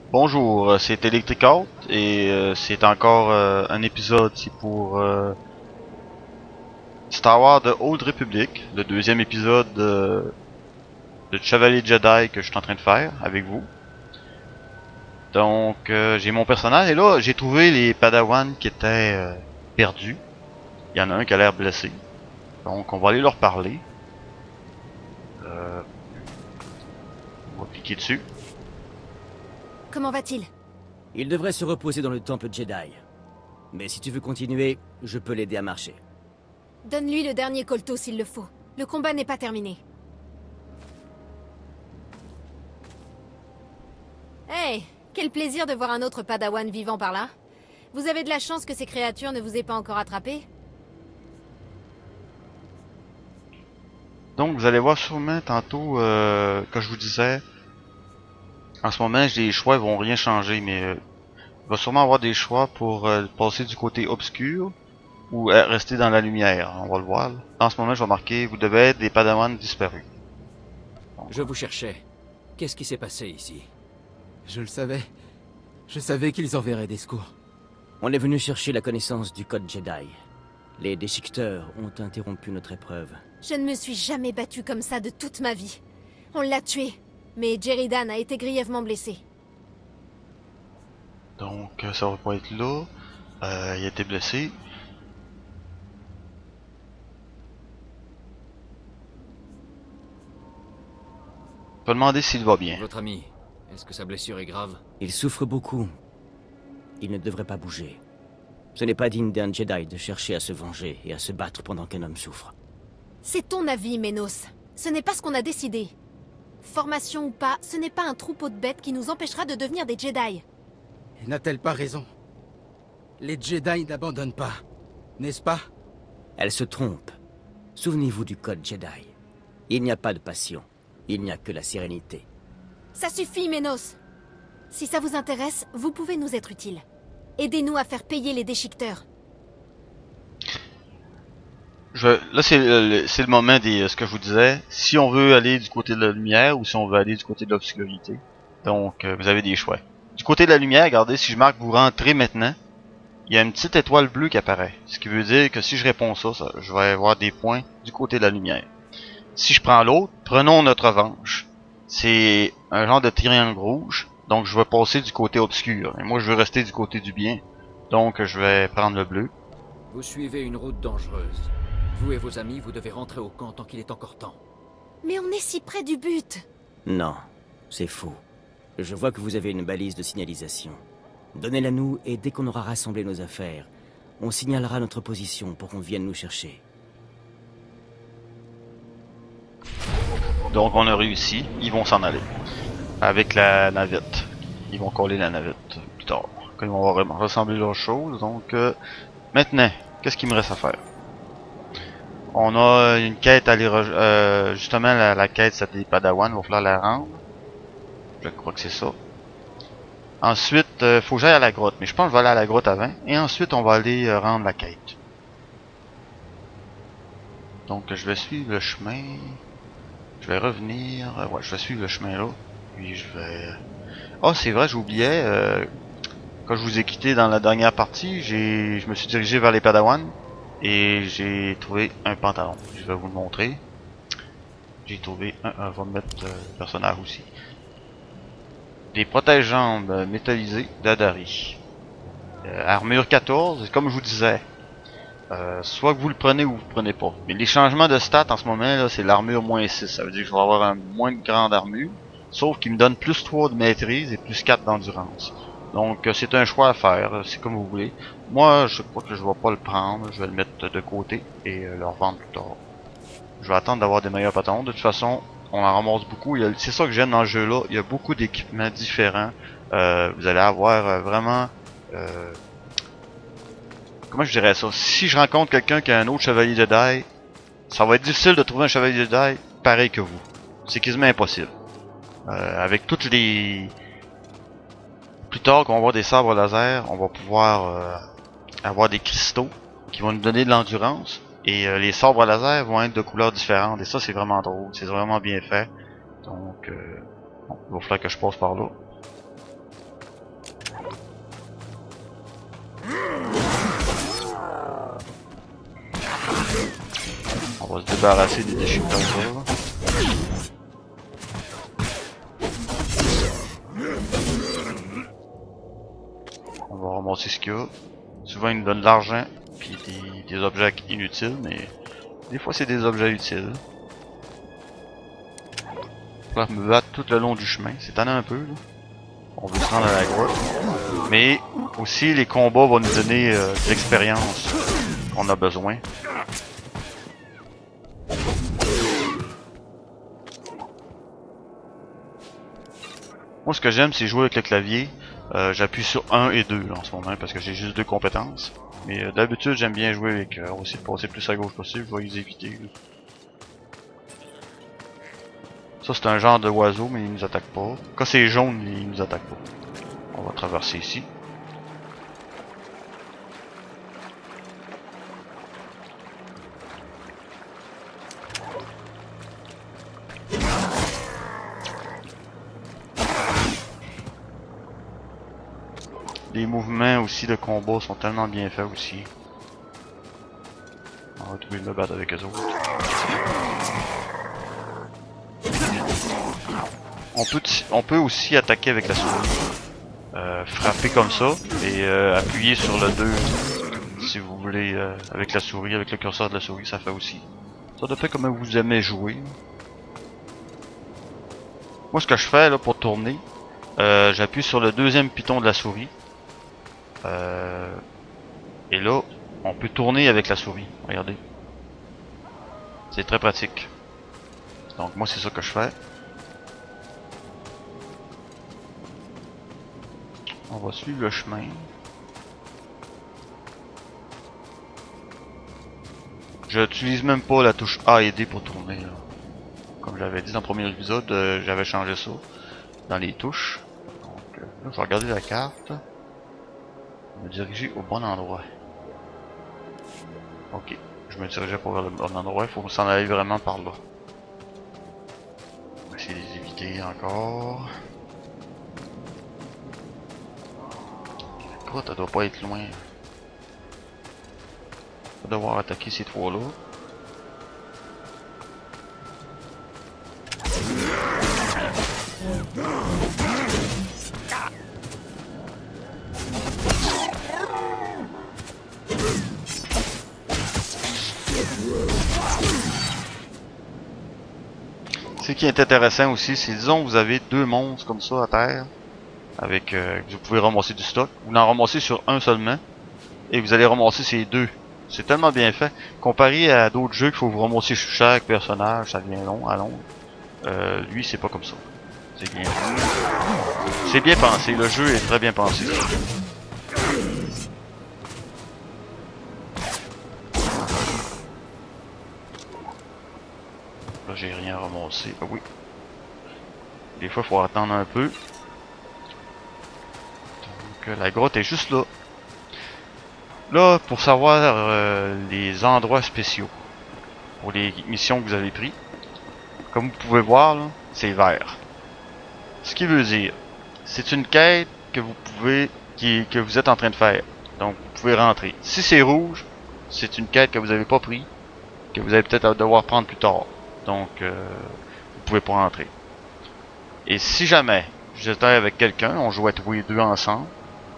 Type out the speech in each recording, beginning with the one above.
Bonjour, c'est Electric Out et c'est encore un épisode, c'est pour Star Wars de Old Republic, le deuxième épisode de Chevalier Jedi que je suis en train de faire avec vous. Donc j'ai mon personnage et là j'ai trouvé les Padawans qui étaient perdus. Il y en a un qui a l'air blessé. Donc on va aller leur parler. On va cliquer dessus. Comment va-t-il? Il devrait se reposer dans le temple Jedi. Mais si tu veux continuer, je peux l'aider à marcher. Donne-lui le dernier colto s'il le faut. Le combat n'est pas terminé. Hey, quel plaisir de voir un autre Padawan vivant par là. Vous avez de la chance que ces créatures ne vous aient pas encore attrapé. Donc vous allez voir sûrement tantôt, comme je vous disais, en ce moment les choix ils vont rien changer, mais il va sûrement avoir des choix pour passer du côté obscur ou rester dans la lumière, on va le voir. Là. En ce moment je vais marquer, vous devez être des Padawans disparus. Donc, Je vous cherchais. Qu'est-ce qui s'est passé ici? Je le savais. Je savais qu'ils enverraient des secours. On est venu chercher la connaissance du code Jedi. Les déchiqueteurs ont interrompu notre épreuve. Je ne me suis jamais battue comme ça de toute ma vie. On l'a tué, mais Jeridan a été grièvement blessé. donc ça va pas être là. Il a été blessé. Je vais demander s'il va bien. Votre ami, est-ce que sa blessure est grave? Il souffre beaucoup. Il ne devrait pas bouger. Ce n'est pas digne d'un Jedi de chercher à se venger et à se battre pendant qu'un homme souffre. C'est ton avis, Menos. Ce n'est pas ce qu'on a décidé. Formation ou pas, ce n'est pas un troupeau de bêtes qui nous empêchera de devenir des Jedi. N'a-t-elle pas raison? Les Jedi n'abandonnent pas, n'est-ce pas? Elle se trompe. Souvenez-vous du code Jedi. Il n'y a pas de passion. Il n'y a que la sérénité. Ça suffit, Menos. Si ça vous intéresse, vous pouvez nous être utiles. Aidez-nous à faire payer les déchiqueteurs. Là c'est le moment des ce que je vous disais. Si on veut aller du côté de la lumière ou si on veut aller du côté de l'obscurité. Donc vous avez des choix. Du côté de la lumière, regardez, si je marque vous rentrez maintenant, il y a une petite étoile bleue qui apparaît. Ce qui veut dire que si je réponds ça, je vais avoir des points du côté de la lumière. Si je prends l'autre, prenons notre revanche. C'est un genre de triangle rouge. Donc je vais passer du côté obscur. Et moi je veux rester du côté du bien. Donc je vais prendre le bleu. Vous suivez une route dangereuse. Vous et vos amis, vous devez rentrer au camp tant qu'il est encore temps. Mais on est si près du but. Non, c'est faux. Je vois que vous avez une balise de signalisation. Donnez-la nous et dès qu'on aura rassemblé nos affaires, on signalera notre position pour qu'on vienne nous chercher. Donc on a réussi. Ils vont s'en aller. Avec la navette. Ils vont coller la navette plus tard. Quand ils vont vraiment ressembler leurs choses. Donc maintenant, qu'est-ce qu'il me reste à faire? On a une quête à aller justement la quête c'est des Padawan, il va falloir la rendre. Je crois que c'est ça. Ensuite, faut que j'aille à la grotte, mais je pense que je vais aller à la grotte avant. Et ensuite, on va aller rendre la quête. Donc je vais suivre le chemin. Je vais revenir. Ouais, je vais suivre le chemin là. Puis je vais. Oh c'est vrai, j'oubliais. Quand je vous ai quitté dans la dernière partie, je me suis dirigé vers les Padawan. Et j'ai trouvé un pantalon. Je vais vous le montrer. J'ai trouvé un. On va mettre le personnage aussi. Des protège-jambes métallisés d'Adari. Armure 14, comme je vous disais. Soit que vous le prenez ou vous le prenez pas. Mais les changements de stats en ce moment là, c'est l'armure moins 6. Ça veut dire que je vais avoir un moins de grande armure. Sauf qu'il me donne plus 3 de maîtrise et plus 4 d'endurance. Donc c'est un choix à faire, c'est comme vous voulez. Moi je crois que je vais pas le prendre, je vais le mettre de côté et le revendre plus tard. Je vais attendre d'avoir des meilleurs patons. De toute façon, on en ramasse beaucoup. C'est ça que j'aime dans le jeu là, il y a beaucoup d'équipements différents. Vous allez avoir vraiment... comment je dirais ça? Si je rencontre quelqu'un qui a un autre chevalier Jedi, ça va être difficile de trouver un chevalier Jedi pareil que vous. C'est quasiment impossible. Avec toutes les... Plus tard, quand on va avoir des sabres laser, on va pouvoir avoir des cristaux qui vont nous donner de l'endurance. Et les sabres laser vont être de couleurs différentes. Et ça, c'est vraiment drôle. C'est vraiment bien fait. Donc, bon, il va falloir que je passe par là. va se débarrasser des déchiqueteurs là. On va ramasser ce qu'il y a. Souvent ils nous donnent de l'argent puis des objets inutiles, mais des fois c'est des objets utiles. On va me battre tout le long du chemin, c'est tannant un peu là. On veut se rendre à la grotte. Mais aussi les combats vont nous donner de l'expérience qu'on a besoin. Moi ce que j'aime c'est jouer avec le clavier. J'appuie sur 1 et 2 là, en ce moment parce que j'ai juste 2 compétences. Mais d'habitude j'aime bien jouer avec, on va essayer de passer plus à gauche possible, je vais les éviter. Là. Ça c'est un genre de oiseau mais il nous attaque pas. Quand c'est jaune il nous attaque pas. On va traverser ici. Les mouvements aussi de combat sont tellement bien faits aussi. On va trouver de me battre avec eux autres. On peut aussi attaquer avec la souris. Frapper comme ça et appuyer sur le 2 si vous voulez avec la souris, avec le curseur de la souris, ça fait aussi. Ça dépend comment vous aimez jouer. Moi ce que je fais là pour tourner, j'appuie sur le deuxième piton de la souris. Et là, on peut tourner avec la souris. Regardez. C'est très pratique. Donc moi c'est ça que je fais. On va suivre le chemin. Je n'utilise même pas la touche A et D pour tourner. Là. Comme j'avais dit dans le premier épisode, j'avais changé ça dans les touches. Donc là, je vais regarder la carte. Me diriger au bon endroit. Ok, je me dirigeais pour vers le bon endroit, il faut s'en aller vraiment par là. On va essayer de les éviter encore. La grotte, elle doit pas être loin. On va devoir attaquer ces trois-là. Ce qui est intéressant aussi, c'est disons que vous avez deux monstres comme ça à terre, avec vous pouvez ramasser du stock. Vous en ramassez sur un seulement, et vous allez ramasser ces deux. C'est tellement bien fait. Comparé à d'autres jeux qu'il faut vous ramasser chaque personnage, ça devient long à long. Lui, c'est pas comme ça. C'est bien. C'est bien pensé. Le jeu est très bien pensé. Là, j'ai rien ramassé. Ah oui. Des fois, il faut attendre un peu. Donc, la grotte est juste là. Là, pour savoir les endroits spéciaux pour les missions que vous avez pris, comme vous pouvez voir, là, c'est vert. Ce qui veut dire, c'est une quête que vous pouvez, que vous êtes en train de faire. Donc, vous pouvez rentrer. Si c'est rouge, c'est une quête que vous n'avez pas pris, que vous allez peut-être devoir prendre plus tard. Donc, vous pouvez pas rentrer. Et si jamais j'étais avec quelqu'un, on jouait tous les deux ensemble.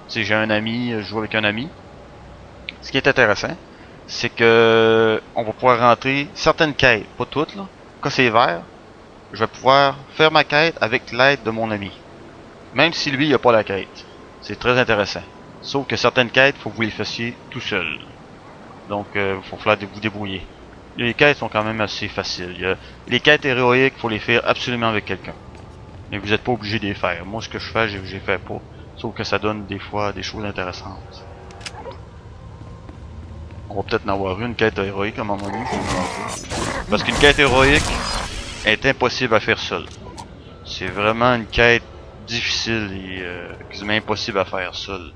Si j'ai un ami, je joue avec un ami. Ce qui est intéressant, c'est que on va pouvoir rentrer certaines quêtes, pas toutes là. Quand c'est vert, je vais pouvoir faire ma quête avec l'aide de mon ami. Même si lui il a pas la quête. C'est très intéressant. Sauf que certaines quêtes, faut que vous les fassiez tout seul. Donc faut falloir vous débrouiller. Les quêtes sont quand même assez faciles. Les quêtes héroïques, faut les faire absolument avec quelqu'un. Mais vous n'êtes pas obligé de les faire. Moi ce que je fais, j'ai fait pas. Sauf que ça donne des fois des choses intéressantes. On va peut-être en avoir une quête héroïque à un moment donné. Parce qu'une quête héroïque est impossible à faire seule. C'est vraiment une quête difficile et quasiment impossible à faire seule.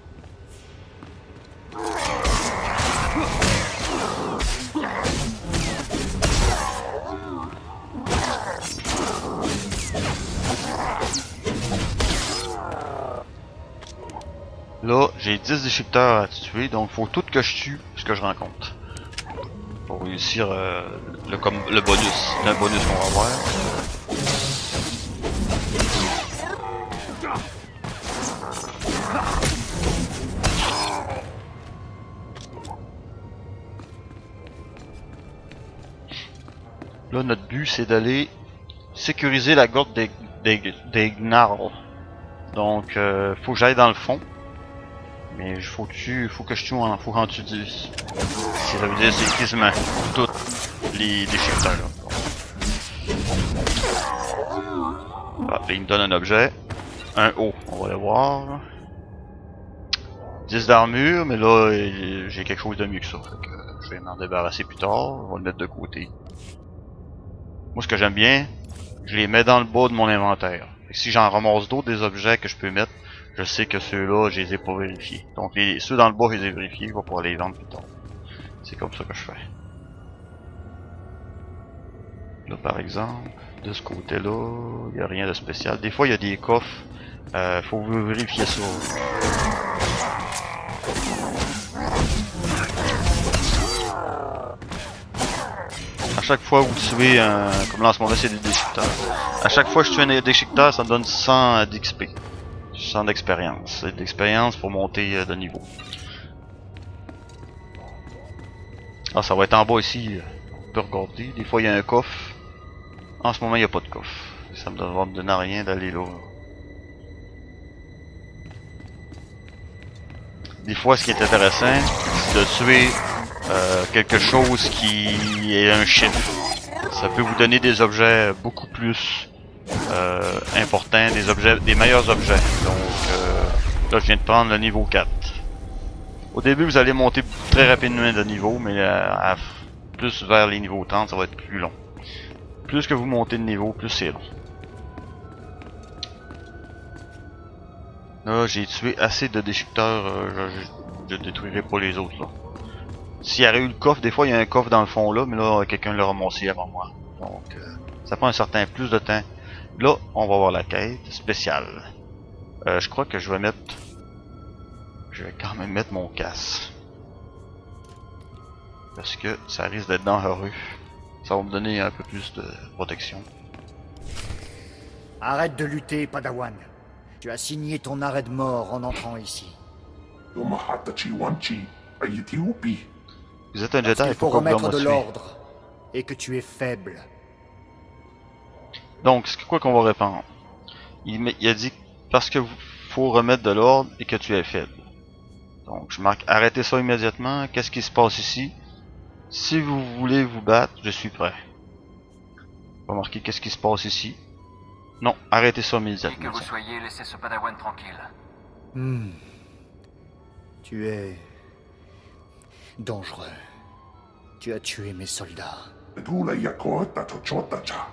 Là, j'ai 10 déchiqueteurs à tuer, donc faut tout que je tue ce que je rencontre. pour réussir le bonus. Le bonus qu'on va avoir. Là, notre but, c'est d'aller sécuriser la grotte des Gnarls. Donc, faut que j'aille dans le fond. Mais faut que je tue faut qu'en tue 10. Ça veut dire c'est quasiment tous les déchiqueteurs là. Ah, là, il me donne un objet. Un haut, on va le voir. 10 d'armure, mais là, j'ai quelque chose de mieux que ça. Fait que je vais m'en débarrasser plus tard. On va le mettre de côté. Moi, ce que j'aime bien, je les mets dans le bas de mon inventaire. Et si j'en ramasse d'autres des objets que je peux mettre, je sais que ceux-là, je les ai pas vérifiés. Donc ceux dans le bas, je les ai vérifiés, je vais pouvoir les vendre plus tard. C'est comme ça que je fais. Là, par exemple, de ce côté-là, il n'y a rien de spécial. Des fois, il y a des coffres. Faut vérifier ça. À chaque fois que vous tuez un... Comme là en ce moment c'est des déchiqueteurs. À chaque fois que je tue un déchiqueteur, ça me donne 100 d'XP. 100 d'expérience. C'est d'expérience pour monter de niveau. Ah, ça va être en bas ici. On peut regarder. Des fois il y a un coffre. En ce moment il n'y a pas de coffre. Ça me donne rien d'aller là. Des fois ce qui est intéressant, c'est de tuer quelque chose qui est un chiffre. Ça peut vous donner des objets beaucoup plus importants, des meilleurs objets. Donc là je viens de prendre le niveau 4. Au début vous allez monter très rapidement de niveau, mais plus vers les niveaux 30 ça va être plus long. Plus que vous montez de niveau, plus c'est long. Là j'ai tué assez de déchiqueteurs, je détruirai pas les autres là. S'il y aurait eu le coffre, des fois il y a un coffre dans le fond là, mais là quelqu'un l'a ramassé avant moi. Donc ça prend un certain plus de temps. Là, on va voir la quête spéciale. Je crois que je vais quand même mettre mon casse. Parce que ça risque d'être dangereux. Ça va me donner un peu plus de protection. Arrête de lutter, Padawan. Tu as signé ton arrêt de mort en entrant ici. Vous êtes un Jedi, il faut remettre de l'ordre. Et que tu es faible. Donc, c'est quoi qu'on va répondre? Il a dit parce que faut remettre de l'ordre et que tu es faible. Donc, je marque arrêtez ça immédiatement. Qu'est-ce qui se passe ici? Si vous voulez vous battre, je suis prêt. On va marquer qu'est-ce qui se passe ici. Non, arrêtez ça immédiatement. Et que vous soyez, laissez ce Padawan tranquille. Tu es... dangereux. Tu as tué mes soldats.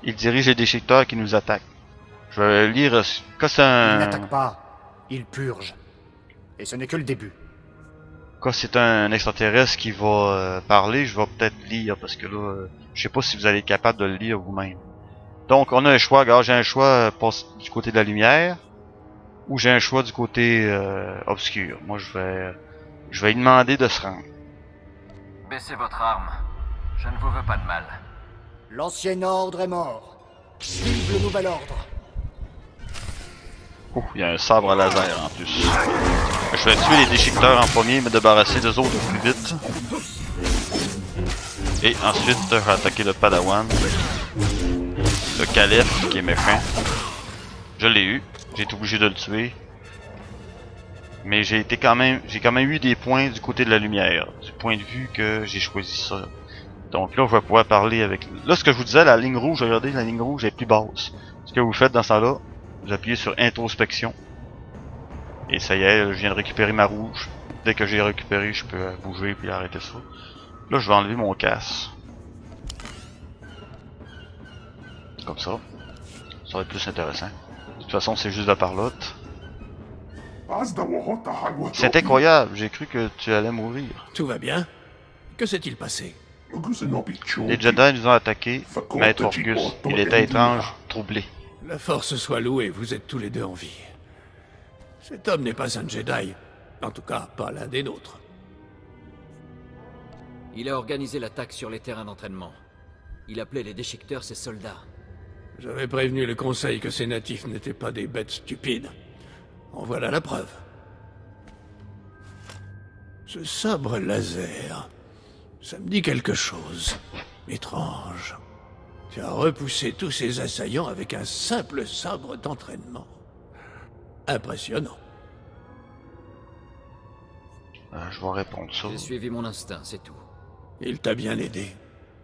Il dirige les déchiqueteurs qui nous attaquent. Je vais lire que c'est un... Il n'attaque pas, il purge. Et ce n'est que le début. Quand c'est un extraterrestre qui va parler, je vais peut-être lire parce que là, je sais pas si vous allez être capable de le lire vous-même. Donc on a un choix, regarde, j'ai un choix du côté de la lumière ou j'ai un choix du côté obscur. Moi je vais lui demander de se rendre. Baissez votre arme. Je ne vous veux pas de mal. L'ancien ordre est mort. Vive le nouvel ordre. Oh, il y a un sabre à laser en plus. Je vais tuer les déchiqueteurs en premier, me débarrasser des autres plus vite. Et ensuite, je vais attaquer le Padawan. Le calife qui est méchant. Je l'ai eu. J'ai été obligé de le tuer. Mais j'ai quand même eu des points du côté de la lumière. Du point de vue que j'ai choisi ça. Donc là, je vais pouvoir parler avec... Là, ce que je vous disais, la ligne rouge, regardez, la ligne rouge est plus basse. Ce que vous faites dans ça là, vous appuyez sur introspection. Et ça y est, je viens de récupérer ma rouge. Dès que j'ai récupéré, je peux bouger puis arrêter ça. Là, je vais enlever mon casse. Comme ça. Ça va être plus intéressant. De toute façon, c'est juste la parlotte. C'est incroyable, j'ai cru que tu allais mourir. Tout va bien? Que s'est-il passé? Les Jedi nous ont attaqués, Maître Orgus. Il était étrange, troublé. La force soit louée, vous êtes tous les deux en vie. Cet homme n'est pas un Jedi. En tout cas, pas l'un des nôtres. Il a organisé l'attaque sur les terrains d'entraînement. Il appelait les déchiqueteurs ses soldats. J'avais prévenu le conseil que ces natifs n'étaient pas des bêtes stupides. En voilà la preuve. Ce sabre laser, ça me dit quelque chose. Étrange. Tu as repoussé tous ces assaillants avec un simple sabre d'entraînement. Impressionnant. Je vais répondre ça. J'ai suivi mon instinct, c'est tout. Il t'a bien aidé.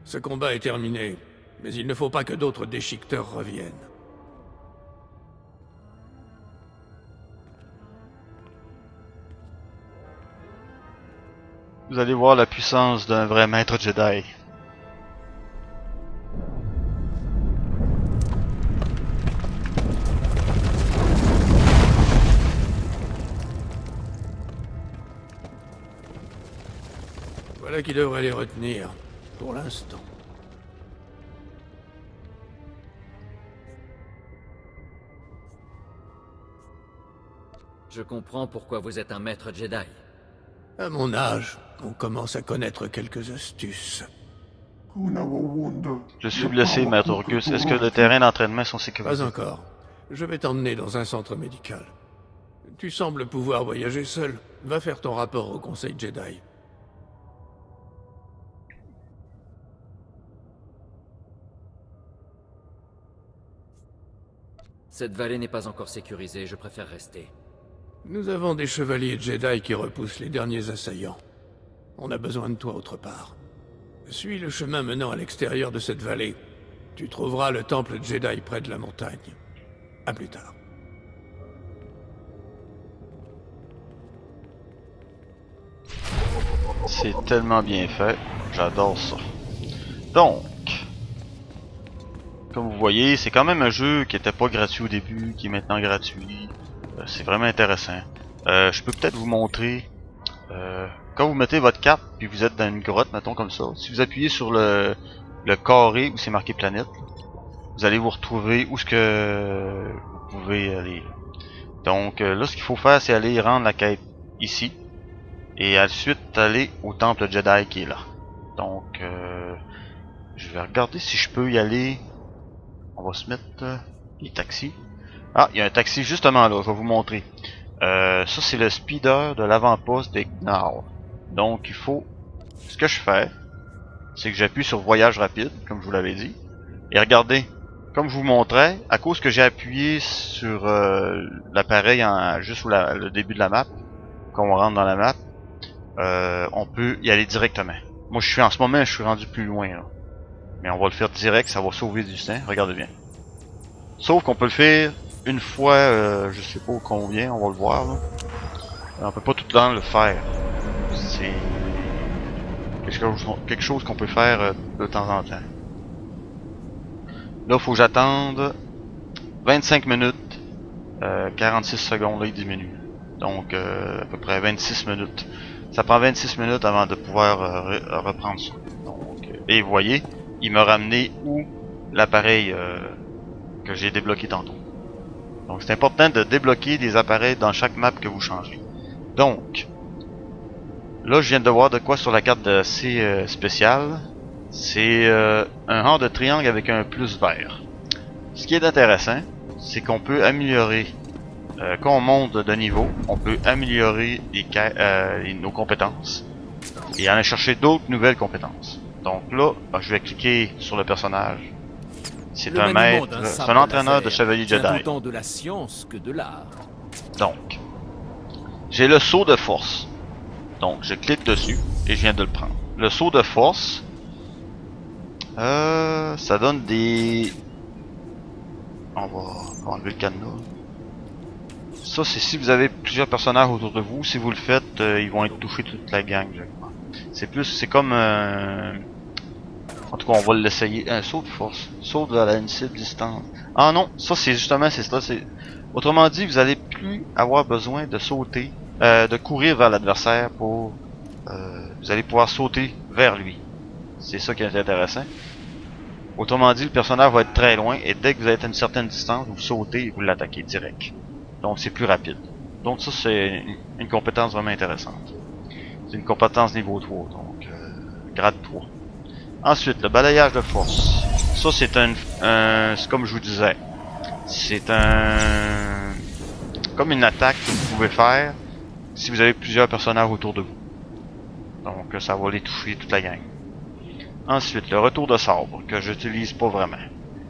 Ce combat est terminé, mais il ne faut pas que d'autres déchiqueteurs reviennent. Vous allez voir la puissance d'un vrai maître Jedi. Voilà qui devrait les retenir, pour l'instant. Je comprends pourquoi vous êtes un maître Jedi. À mon âge, on commence à connaître quelques astuces. Je suis blessé, maître Orgus. Est-ce que les terrains d'entraînement sont sécurisés? Pas encore. Je vais t'emmener dans un centre médical. Tu sembles pouvoir voyager seul. Va faire ton rapport au Conseil Jedi. Cette vallée n'est pas encore sécurisée, je préfère rester. Nous avons des chevaliers Jedi qui repoussent les derniers assaillants. On a besoin de toi autre part. Suis le chemin menant à l'extérieur de cette vallée. Tu trouveras le temple Jedi près de la montagne. À plus tard. C'est tellement bien fait. J'adore ça. Donc, comme vous voyez, c'est quand même un jeu qui était pas gratuit au début, qui est maintenant gratuit. C'est vraiment intéressant. Je peux peut-être vous montrer. Quand vous mettez votre carte, puis vous êtes dans une grotte, mettons comme ça. Si vous appuyez sur le carré où c'est marqué planète, vous allez vous retrouver où ce que vous pouvez aller. Donc là, ce qu'il faut faire, c'est aller rendre la quête ici. Et ensuite aller au temple Jedi qui est là. Donc je vais regarder si je peux y aller. On va se mettre les taxis. Ah, il y a un taxi justement là, je vais vous montrer. Ça c'est le speeder de l'avant-poste des Gnarls. Donc il faut... Ce que je fais, c'est que j'appuie sur voyage rapide, comme je vous l'avais dit. Et regardez, comme je vous montrais, à cause que j'ai appuyé sur l'appareil juste sous le début de la map, quand on rentre dans la map, on peut y aller directement. Moi en ce moment je suis rendu plus loin là. Mais on va le faire direct, ça va sauver du temps, regardez bien. Sauf qu'on peut le faire une fois, je sais pas combien, on va le voir là. On peut pas tout le temps le faire. C'est quelque chose qu'on peut faire de temps en temps. Là, faut que j'attende 25 minutes, 46 secondes, là il diminue. Donc à peu près 26 minutes. Ça prend 26 minutes avant de pouvoir reprendre ça. Donc, et vous voyez, il m'a ramené où l'appareil que j'ai débloqué tantôt. Donc c'est important de débloquer des appareils dans chaque map que vous changez. Donc, là je viens de voir de quoi sur la carte de C spéciale. C'est un rang de triangle avec un plus vert. Ce qui est intéressant, c'est qu'on peut améliorer, quand on monte de niveau, on peut améliorer nos compétences et aller chercher d'autres nouvelles compétences. Donc là, je vais cliquer sur le personnage. C'est un maître, c'est un entraîneur de chevalier Jedi. Autant de la science que de l'art. Donc, j'ai le saut de force. Donc, je clique dessus et je viens de le prendre. Le saut de force, ça donne des... On va enlever le cadenas. Ça, c'est si vous avez plusieurs personnages autour de vous. Si vous le faites, ils vont être touchés toute la gang, je crois. C'est comme... En tout cas, on va l'essayer. Un saut de force. Saut à une cible distante. Ah non, ça c'est justement, c'est ça. Autrement dit, vous allez plus avoir besoin de sauter, de courir vers l'adversaire pour... vous allez pouvoir sauter vers lui. C'est ça qui est intéressant. Autrement dit, le personnage va être très loin et dès que vous êtes à une certaine distance, vous sautez et vous l'attaquez direct. Donc c'est plus rapide. Donc ça c'est une compétence vraiment intéressante. C'est une compétence niveau 3. Donc grade 3. Ensuite, le balayage de force. Ça, c'est c'est comme je vous disais. C'est comme une attaque que vous pouvez faire si vous avez plusieurs personnages autour de vous. Donc, ça va les toucher toute la gang. Ensuite, le retour de sabre, que j'utilise pas vraiment.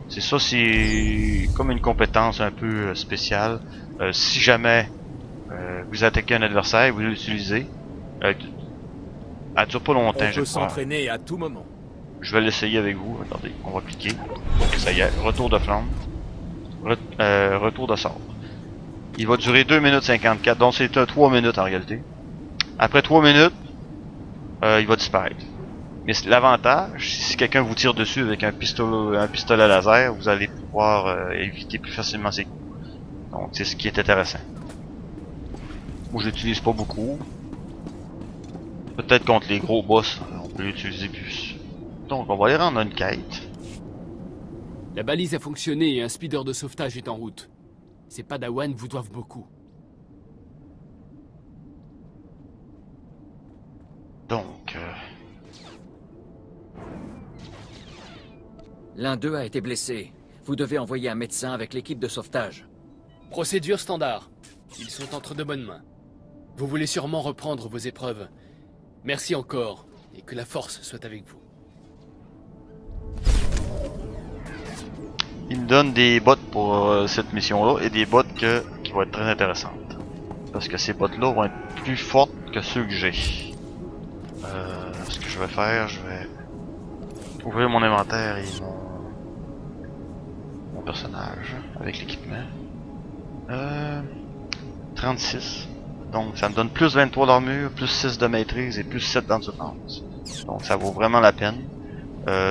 C'est comme une compétence un peu spéciale. Si jamais vous attaquez un adversaire, vous l'utilisez. Elle dure pas longtemps, On je peut crois. s'entraîner à tout moment. Je vais l'essayer avec vous. Attendez, on va cliquer. Donc ça y est, retour de flamme. Retour de sabre. Il va durer 2 minutes 54, donc c'est 3 minutes en réalité. Après 3 minutes, il va disparaître. Mais l'avantage, si quelqu'un vous tire dessus avec un pistolet laser, vous allez pouvoir éviter plus facilement ses coups. Donc c'est ce qui est intéressant. Moi je l'utilise pas beaucoup. Peut-être contre les gros boss, on peut l'utiliser plus. Donc on va aller rendre une quête. La balise a fonctionné et un speeder de sauvetage est en route. Ces Padawan vous doivent beaucoup. Donc... L'un d'eux a été blessé. Vous devez envoyer un médecin avec l'équipe de sauvetage. Procédure standard. Ils sont entre de bonnes mains. Vous voulez sûrement reprendre vos épreuves. Merci encore, et que la force soit avec vous. Il me donne des bottes pour cette mission-là et des bottes qui vont être très intéressantes. Parce que ces bottes-là vont être plus fortes que ceux que j'ai. Ce que je vais faire, je vais ouvrir mon inventaire et mon personnage avec l'équipement. 36. Donc ça me donne plus 23 d'armure, plus 6 de maîtrise et plus 7 d'endurance. Donc ça vaut vraiment la peine.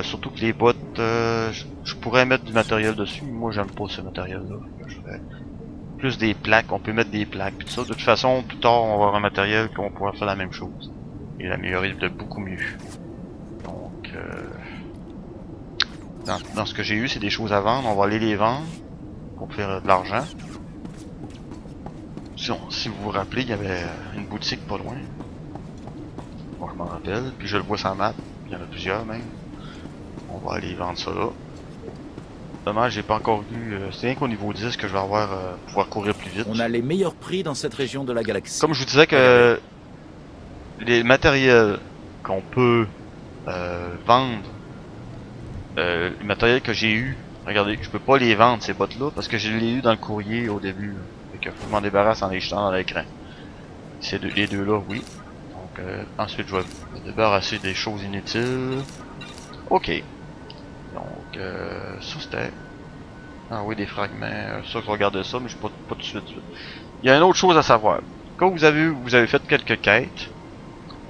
Surtout que les bottes, je pourrais mettre du matériel dessus. Moi j'aime pas ce matériel-là. Je fais plus des plaques, on peut mettre des plaques. Puis ça, de toute façon, plus tard on va avoir un matériel qu'on pourra faire la même chose. Et l'améliorer de beaucoup mieux. Donc dans ce que j'ai eu, c'est des choses à vendre. On va aller les vendre pour faire de l'argent. Si vous vous rappelez, il y avait une boutique pas loin. Bon, je m'en rappelle. Puis je le vois sur la map. Il y en a plusieurs même. On va aller vendre ça là. Dommage, j'ai pas encore vu. C'est rien qu'au niveau 10 que je vais avoir pouvoir courir plus vite. On a les meilleurs prix dans cette région de la galaxie. Comme je vous disais que les matériels qu'on peut vendre, les matériels que j'ai eu, regardez, je peux pas les vendre ces bottes là parce que je les ai eu dans le courrier au début. Fait que faut que je m'en débarrasse en les jetant dans l'écran. Les deux là, oui. Donc ensuite je vais me débarrasser des choses inutiles. Ok. Donc ça c'était. Ah oui, des fragments. Ça je regardais ça, mais je pas tout de suite. Il y a une autre chose à savoir. Quand vous avez fait quelques quêtes,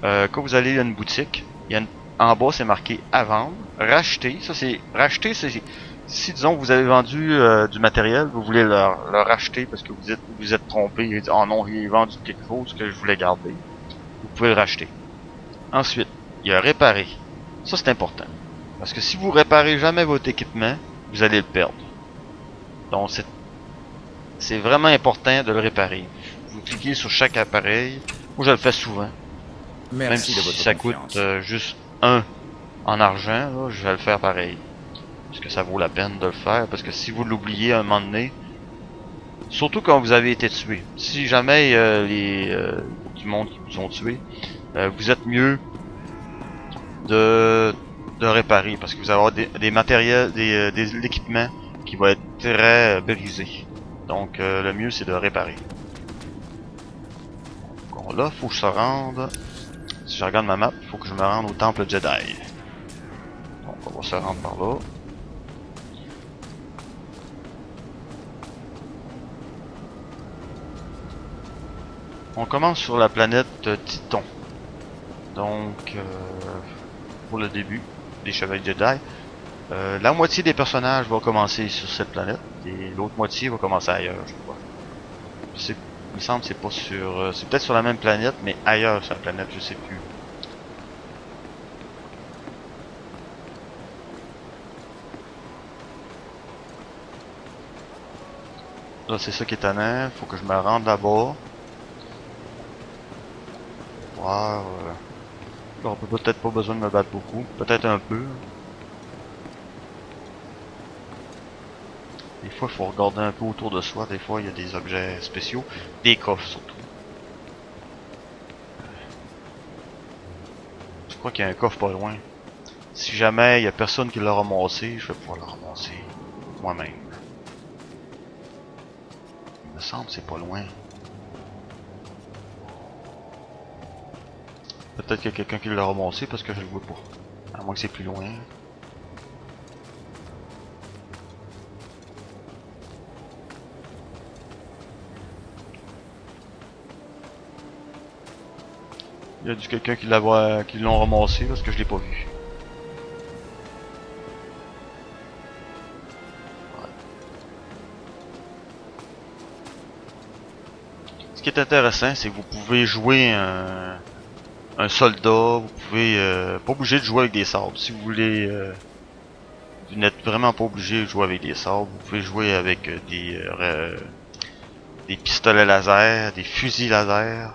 quand vous allez à une boutique, en bas c'est marqué à vendre, racheter. Ça c'est racheter, c'est si disons vous avez vendu du matériel, vous voulez le racheter parce que vous êtes trompé et dit oh non, j'ai vendu quelque chose que je voulais garder. Vous pouvez le racheter. Ensuite, il y a réparer. Ça c'est important. Parce que si vous réparez jamais votre équipement, vous allez le perdre. Donc c'est vraiment important de le réparer. Vous cliquez sur chaque appareil. Moi je le fais souvent. Merci même si de votre ça confiance. coûte juste 1 en argent, là, je vais le faire pareil. Parce que ça vaut la peine de le faire. Parce que si vous l'oubliez à un moment donné, surtout quand vous avez été tué. Si jamais du monde qui vous ont tué, vous êtes mieux de réparer. Parce que vous allez avoir des matériels, de l'équipement qui va être très brisé. Donc le mieux c'est de réparer. Donc là, faut que je se rende. Si je regarde ma map, il faut que je me rende au temple Jedi. Donc on va se rendre par là. On commence sur la planète Titon. Donc pour le début des Chevaliers Jedi. La moitié des personnages va commencer sur cette planète et l'autre moitié va commencer ailleurs, je crois. Il me semble que c'est pas sur... c'est peut-être sur la même planète, mais ailleurs sur la planète, je sais plus. Là, c'est ça qui est étonnant. Faut que je me rende là-bas. Voir... J'aurais peut-être pas besoin de me battre beaucoup. Peut-être un peu. Des fois, il faut regarder un peu autour de soi. Des fois, il y a des objets spéciaux. Des coffres, surtout. Je crois qu'il y a un coffre pas loin. Si jamais il y a personne qui l'a ramassé, je vais pouvoir le ramasser moi-même. Il me semble que c'est pas loin. Peut-être qu'il y a quelqu'un qui l'a ramassé parce que je le vois pas. À moins que c'est plus loin. Il y a du quelqu'un qui l'ont ramassé parce que je l'ai pas vu. Ouais. Ce qui est intéressant, c'est que vous pouvez jouer un soldat, vous pouvez pas obligé de jouer avec des sabres. Si vous voulez, vous n'êtes vraiment pas obligé de jouer avec des sabres. Vous pouvez jouer avec des pistolets laser, des fusils laser.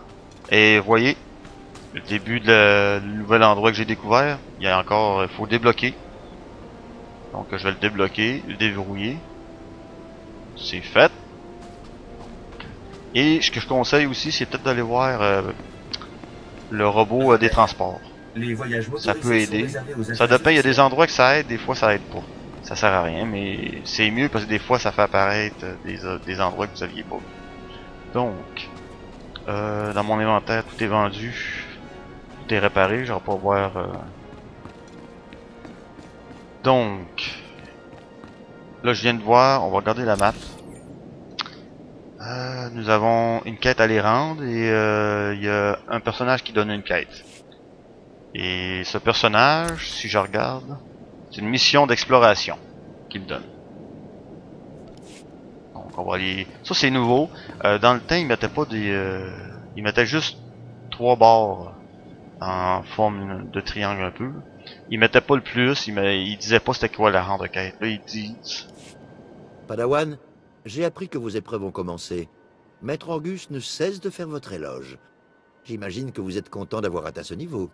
Et voyez, le début du nouvel endroit que j'ai découvert, il y a encore, il faut débloquer. Donc je vais le débloquer, le déverrouiller. C'est fait. Et ce que je conseille aussi, c'est peut-être d'aller voir le robot des transports. Ça peut aider. Ça dépend, il y a des endroits que ça aide, des fois ça aide pas. Ça sert à rien, mais c'est mieux parce que des fois ça fait apparaître des endroits que vous aviez pas. Donc, dans mon inventaire, tout est vendu. Tout est réparé, je vais pas voir... Donc, là je viens de voir, on va regarder la map. Nous avons une quête à les rendre et il y a un personnage qui donne une quête. Et ce personnage, si je regarde, c'est une mission d'exploration qu'il donne. Donc on va aller... Ça c'est nouveau. Dans le temps, il mettait pas des... il mettait juste 3 barres en forme de triangle un peu. Il mettait pas le plus, il disait pas c'était quoi la rendre quête. Là, il dit... Padawan, j'ai appris que vos épreuves ont commencé. Maître Orgus ne cesse de faire votre éloge. J'imagine que vous êtes content d'avoir atteint ce niveau.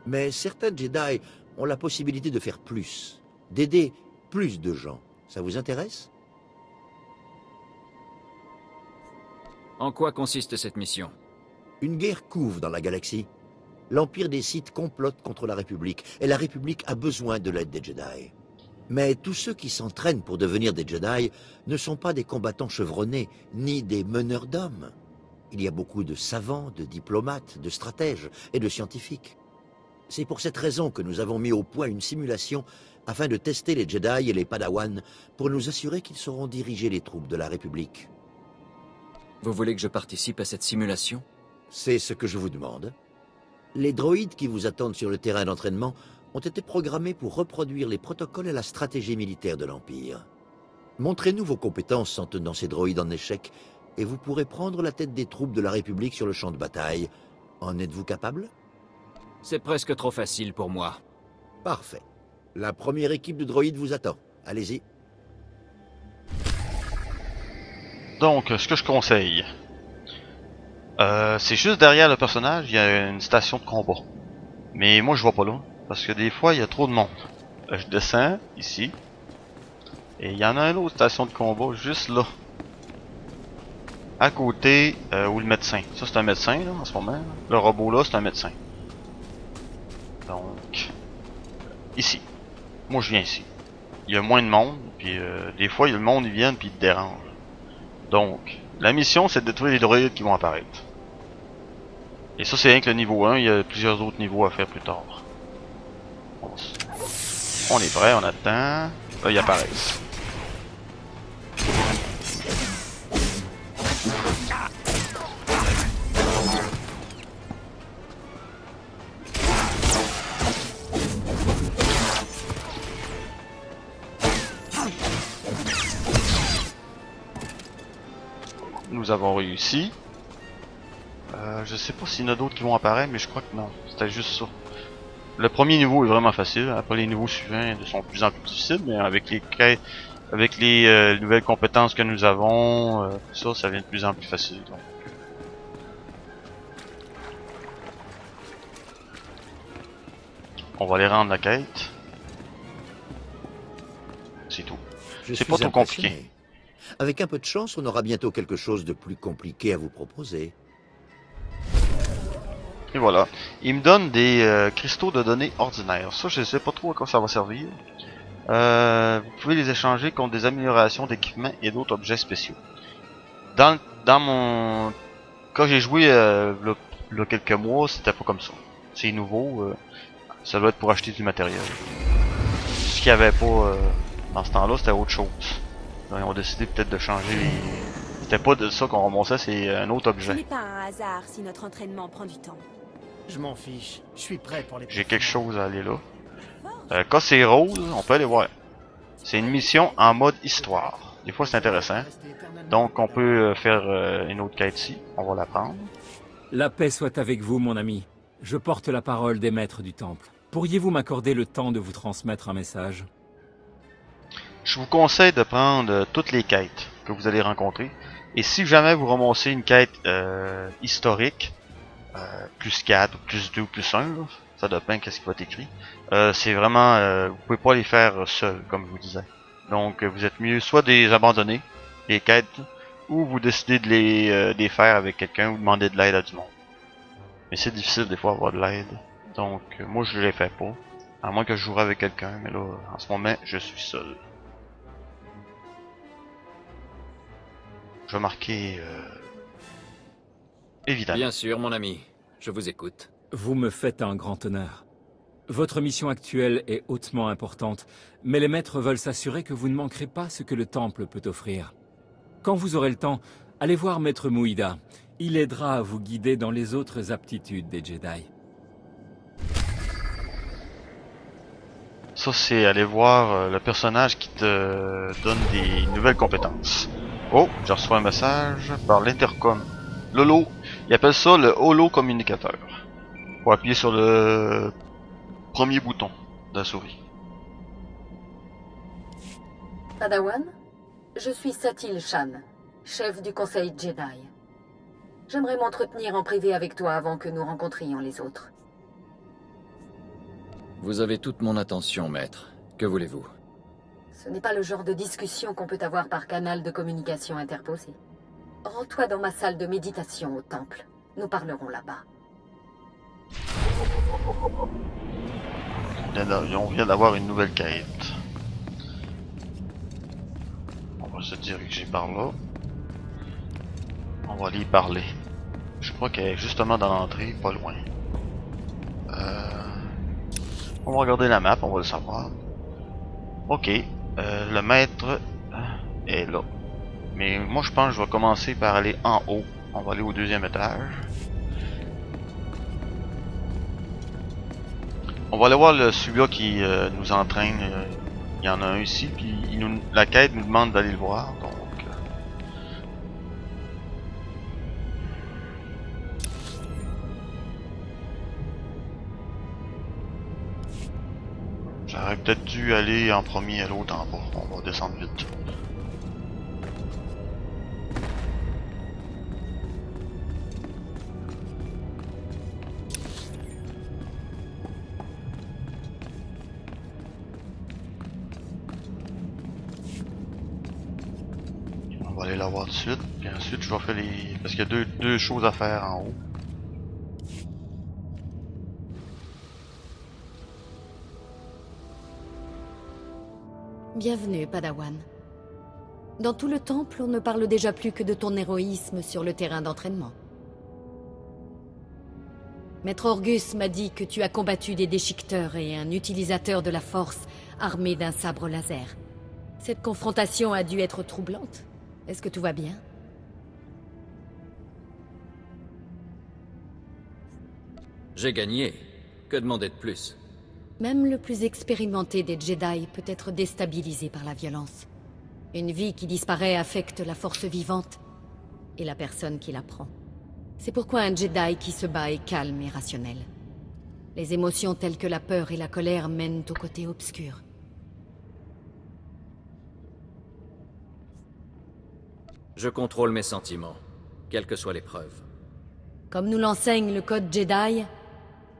Mais certains Jedi ont la possibilité de faire plus, d'aider plus de gens. Ça vous intéresse? En quoi consiste cette mission? Une guerre couve dans la galaxie. L'Empire des Sith complote contre la République, et la République a besoin de l'aide des Jedi. Mais tous ceux qui s'entraînent pour devenir des Jedi ne sont pas des combattants chevronnés, ni des meneurs d'hommes. Il y a beaucoup de savants, de diplomates, de stratèges et de scientifiques. C'est pour cette raison que nous avons mis au point une simulation afin de tester les Jedi et les Padawans pour nous assurer qu'ils sauront diriger les troupes de la République. Vous voulez que je participe à cette simulation? C'est ce que je vous demande. Les droïdes qui vous attendent sur le terrain d'entraînement ont été programmés pour reproduire les protocoles et la stratégie militaire de l'Empire. Montrez-nous vos compétences en tenant ces droïdes en échec, et vous pourrez prendre la tête des troupes de la République sur le champ de bataille. En êtes-vous capable? C'est presque trop facile pour moi. Parfait. La première équipe de droïdes vous attend. Allez-y. Donc, ce que je conseille, c'est juste derrière le personnage, il y a une station de combat. Mais moi, je vois pas là, parce que des fois, il y a trop de monde. Je descends, ici, et il y en a une autre station de combat, juste là. À côté, où le médecin. Ça, c'est un médecin, là, en ce moment. Le robot, là, c'est un médecin. Donc, ici. Moi, je viens ici. Il y a moins de monde, puis des fois, le monde, ils viennent, puis ils te dérangent. Donc, la mission, c'est de détruire les droïdes qui vont apparaître. Et ça, c'est rien que le niveau 1, il y a plusieurs autres niveaux à faire plus tard. On est prêt, on attend. Là, ils apparaissent. Nous avons réussi. Je sais pas s'il y en a d'autres qui vont apparaître, mais je crois que non. C'était juste ça. Le premier niveau est vraiment facile. Après, les niveaux suivants sont de plus en plus difficiles, mais avec les nouvelles compétences que nous avons, tout ça, ça devient de plus en plus facile. Donc. On va aller rendre la quête. C'est tout. Je C'est suis pas trop impressionné. compliqué. Avec un peu de chance, on aura bientôt quelque chose de plus compliqué à vous proposer. Et voilà. Il me donne des cristaux de données ordinaires. Ça, je sais pas trop à quoi ça va servir. Vous pouvez les échanger contre des améliorations d'équipements et d'autres objets spéciaux. Dans mon... Quand j'ai joué là, quelques mois, c'était pas comme ça. C'est nouveau. Ça doit être pour acheter du matériel. Ce qu'il y avait pas dans ce temps-là, c'était autre chose. Donc, on a décidé peut-être de changer les... C'était pas de ça qu'on ramassait, c'est un autre Ce objet. n'est pas un hasard si notre entraînement prend du temps. Je m'en fiche. Je suis prêt pour les... J'ai quelque chose à aller là. Quand c'est rose, on peut aller voir. C'est une mission en mode histoire. Des fois c'est intéressant. Donc on peut faire une autre quête ici. On va la prendre. La paix soit avec vous, mon ami. Je porte la parole des maîtres du temple. Pourriez-vous m'accorder le temps de vous transmettre un message? Je vous conseille de prendre toutes les quêtes que vous allez rencontrer. Et si jamais vous ramassez une quête historique, plus 4 ou plus 2 ou plus 1, là, ça dépend qu'est-ce qui va être écrit. C'est vraiment, vous pouvez pas les faire seul, comme je vous disais. Donc vous êtes mieux soit de les abandonner, les quêtes, ou vous décidez de les faire avec quelqu'un ou demander de l'aide à du monde. Mais c'est difficile des fois d'avoir de l'aide. Donc moi je les fais pas. À moins que je jouerais avec quelqu'un, mais là en ce moment je suis seul. Je vais marquer évidemment. Bien sûr, mon ami. Je vous écoute. Vous me faites un grand honneur. Votre mission actuelle est hautement importante, mais les maîtres veulent s'assurer que vous ne manquerez pas ce que le temple peut offrir. Quand vous aurez le temps, allez voir Maître Muida. Il aidera à vous guider dans les autres aptitudes des Jedi. Ça c'est aller voir le personnage qui te donne des nouvelles compétences. Oh, je reçois un message par l'intercom. Lolo, il appelle ça le holo communicateur. Faut appuyer sur le premier bouton de la souris. Padawan, je suis Satil Shan, chef du conseil Jedi. J'aimerais m'entretenir en privé avec toi avant que nous rencontrions les autres. Vous avez toute mon attention, maître. Que voulez-vous? Ce n'est pas le genre de discussion qu'on peut avoir par canal de communication interposé. Rends-toi dans ma salle de méditation au temple. Nous parlerons là-bas. On vient d'avoir une nouvelle quête. On va se diriger par là. On va aller y parler. Je crois qu'elle est justement dans l'entrée, pas loin. On va regarder la map, on va le savoir. Ok, le maître est là. Mais moi je pense que je vais commencer par aller en haut. On va aller au deuxième étage. On va aller voir celui-là qui nous entraîne. Il y en a un ici, puis la quête nous demande d'aller le voir. Donc, j'aurais peut-être dû aller en premier et l'autre en bas. On va descendre vite. On va aller la voir tout de suite. Puis ensuite, je vais faire les... Parce qu'il y a deux choses à faire en haut. Bienvenue, Padawan. Dans tout le temple, on ne parle déjà plus que de ton héroïsme sur le terrain d'entraînement. Maître Orgus m'a dit que tu as combattu des déchiqueteurs et un utilisateur de la force armé d'un sabre laser. Cette confrontation a dû être troublante. Est-ce que tout va bien? J'ai gagné. Que demander de plus? Même le plus expérimenté des Jedi peut être déstabilisé par la violence. Une vie qui disparaît affecte la force vivante et la personne qui la prend. C'est pourquoi un Jedi qui se bat est calme et rationnel. Les émotions telles que la peur et la colère mènent au côté obscur. Je contrôle mes sentiments, quelle que soit l'épreuve. Comme nous l'enseigne le code Jedi,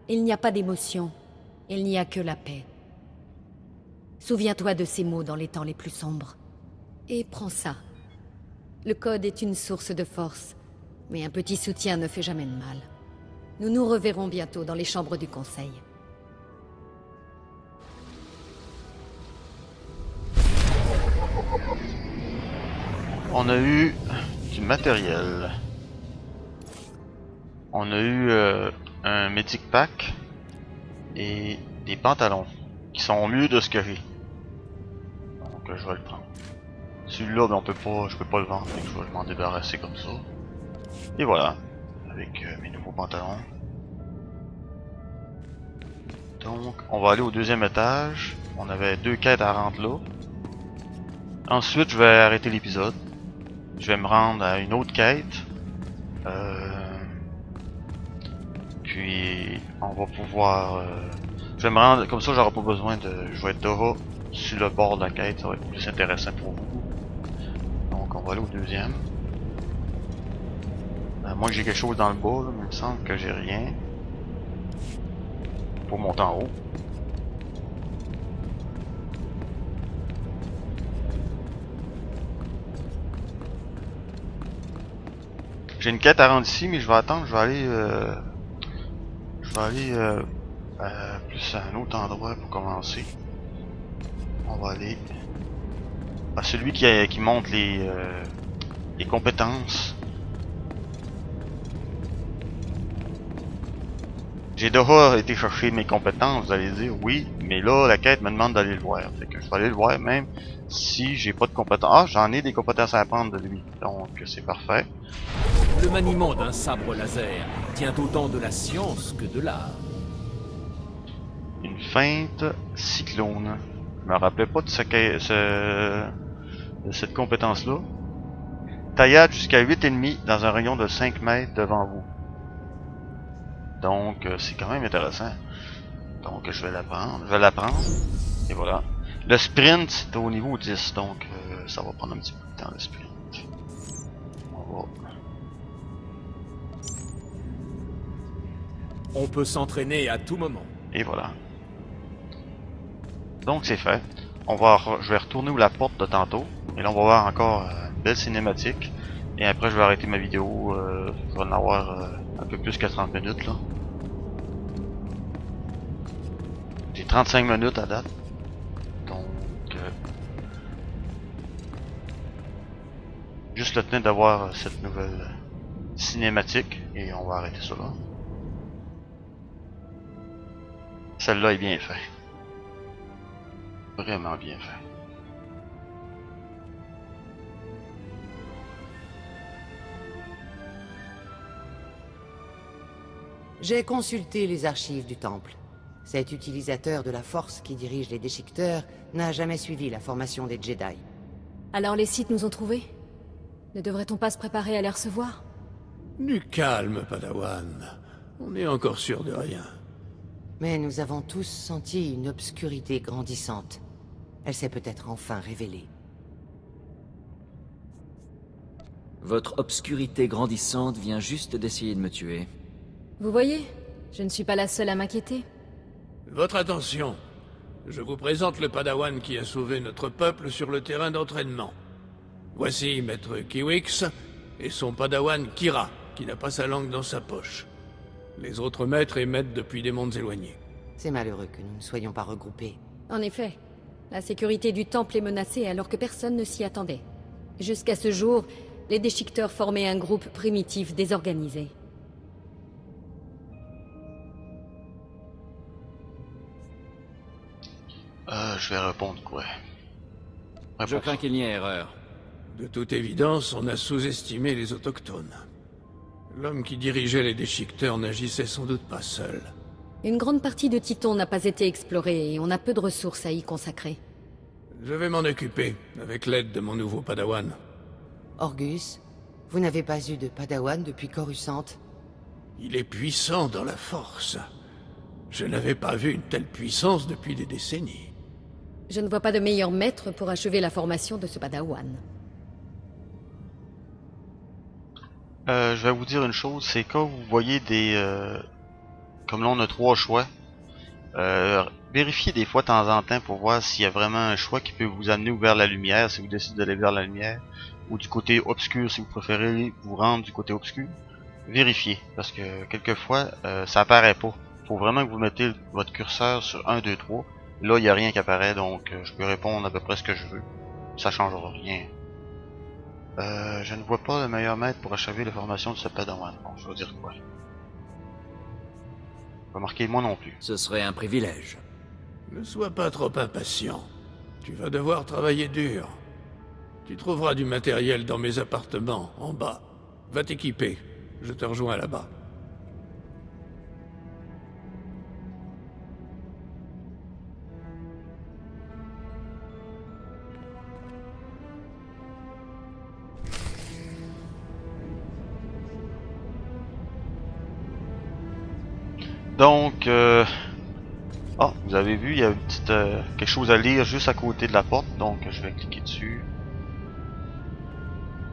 il n'y a pas d'émotion, Il n'y a que la paix. Souviens-toi de ces mots dans les temps les plus sombres. Et prends ça. Le code est une source de force, mais un petit soutien ne fait jamais de mal. Nous nous reverrons bientôt dans les chambres du Conseil. On a eu du matériel. On a eu un Medic Pack et des pantalons qui sont mieux de ce que j'ai. Donc je vais le prendre. Celui-là, ben, on peut pas, je peux pas le vendre, donc je vais m'en débarrasser comme ça. Et voilà, avec mes nouveaux pantalons. Donc, on va aller au deuxième étage. On avait 2 quêtes à rendre là. Ensuite, je vais arrêter l'épisode. Je vais me rendre à une autre quête. Puis, on va pouvoir... je vais me rendre... Comme ça, j'aurai pas besoin de... Je vais être déjà sur le bord de la quête. Ça va être plus intéressant pour vous. Donc, on va aller au deuxième. Moi, j'ai quelque chose dans le bas, là, mais il me semble que j'ai rien. Pour monter en haut. J'ai une quête à rendre ici, mais je vais attendre. Je vais aller plus à un autre endroit pour commencer. On va aller à celui qui montre les compétences. J'ai déjà été chercher mes compétences, vous allez dire oui, mais là la quête me demande d'aller le voir. Fait que je vais aller le voir même si j'ai pas de compétences. Ah, j'en ai des compétences à apprendre de lui, donc c'est parfait. Le maniement d'un sabre laser tient autant de la science que de l'art. Une feinte cyclone. Je me rappelais pas de de cette compétence-là. Taillade jusqu'à 8 ennemis dans un rayon de 5 mètres devant vous. Donc c'est quand même intéressant. Donc je vais l'apprendre. Et voilà. Le sprint c'est au niveau 10, donc ça va prendre un petit peu de temps le sprint. On va... On peut s'entraîner à tout moment. Et voilà. Donc c'est fait. Je vais retourner où la porte de tantôt. Et là on va voir encore une belle cinématique. Et après je vais arrêter ma vidéo. Je vais en avoir un peu plus que 30 minutes là. J'ai 35 minutes à date. Donc juste le temps d'avoir cette nouvelle cinématique. Et on va arrêter ça là. Celle-là est bien faite. Vraiment bien fait. J'ai consulté les archives du temple. Cet utilisateur de la force qui dirige les déchiqueteurs n'a jamais suivi la formation des Jedi. Alors les Sith nous ont trouvés? Ne devrait-on pas se préparer à les recevoir? Du calme, Padawan. On n'est encore sûr de rien. Mais nous avons tous senti une obscurité grandissante. Elle s'est peut-être enfin révélée. Votre obscurité grandissante vient juste d'essayer de me tuer. Vous voyez, je ne suis pas la seule à m'inquiéter. Votre attention. Je vous présente le Padawan qui a sauvé notre peuple sur le terrain d'entraînement. Voici Maître Kiwix et son Padawan Kira, qui n'a pas sa langue dans sa poche. Les autres maîtres émettent depuis des mondes éloignés. C'est malheureux que nous ne soyons pas regroupés. En effet, la sécurité du temple est menacée alors que personne ne s'y attendait. Jusqu'à ce jour, les déchiqueteurs formaient un groupe primitif désorganisé. Je vais répondre quoi? Je crains qu'il n'y ait erreur. De toute évidence, on a sous-estimé les autochtones. L'homme qui dirigeait les déchiqueteurs n'agissait sans doute pas seul. Une grande partie de Titon n'a pas été explorée et on a peu de ressources à y consacrer. Je vais m'en occuper, avec l'aide de mon nouveau Padawan. Orgus, vous n'avez pas eu de Padawan depuis Coruscant? Il est puissant dans la force. Je n'avais pas vu une telle puissance depuis des décennies. Je ne vois pas de meilleur maître pour achever la formation de ce Padawan. Je vais vous dire une chose, c'est quand vous voyez des... comme là on a 3 choix. Vérifiez des fois de temps en temps pour voir s'il y a vraiment un choix qui peut vous amener vers la lumière, si vous décidez d'aller vers la lumière, ou du côté obscur si vous préférez vous rendre du côté obscur. Vérifiez, parce que quelquefois ça apparaît pas. Faut vraiment que vous mettez votre curseur sur 1, 2, 3. Là, il n'y a rien qui apparaît, donc je peux répondre à peu près ce que je veux. Ça changera rien. Je ne vois pas le meilleur maître pour achever la formation de ce padawan. Bon, je veux dire quoi? Remarquez, moi non plus. Ce serait un privilège. Ne sois pas trop impatient. Tu vas devoir travailler dur. Tu trouveras du matériel dans mes appartements, en bas. Va t'équiper. Je te rejoins là-bas. Donc, ah, vous avez vu, il y a une petite, quelque chose à lire juste à côté de la porte, donc je vais cliquer dessus.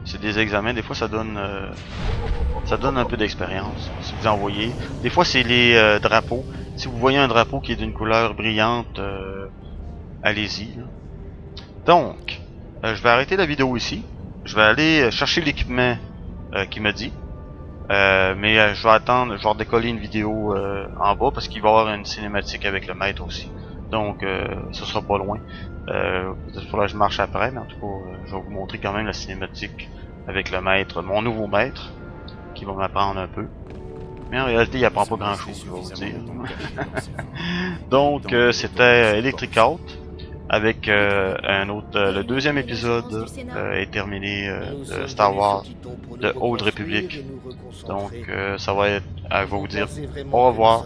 C'est des examens, des fois ça donne un peu d'expérience, si vous en voyez. Des fois c'est les drapeaux. Si vous voyez un drapeau qui est d'une couleur brillante, allez-y. Donc, je vais arrêter la vidéo ici. Je vais aller chercher l'équipement qu'il m'a dit. Mais je vais attendre, je vais redécoller une vidéo en bas parce qu'il va y avoir une cinématique avec le maître aussi. Donc ce sera pas loin. Peut-être qu'il faudra que je marche après, mais en tout cas je vais vous montrer quand même la cinématique avec le maître, mon nouveau maître, qui va m'apprendre un peu. Mais en réalité il apprend pas grand chose, je vais vous dire. Donc c'était Electric Out avec un autre, le deuxième épisode est terminé de Star Wars de Old Republic. Donc ça va être, je vais vous dire au revoir.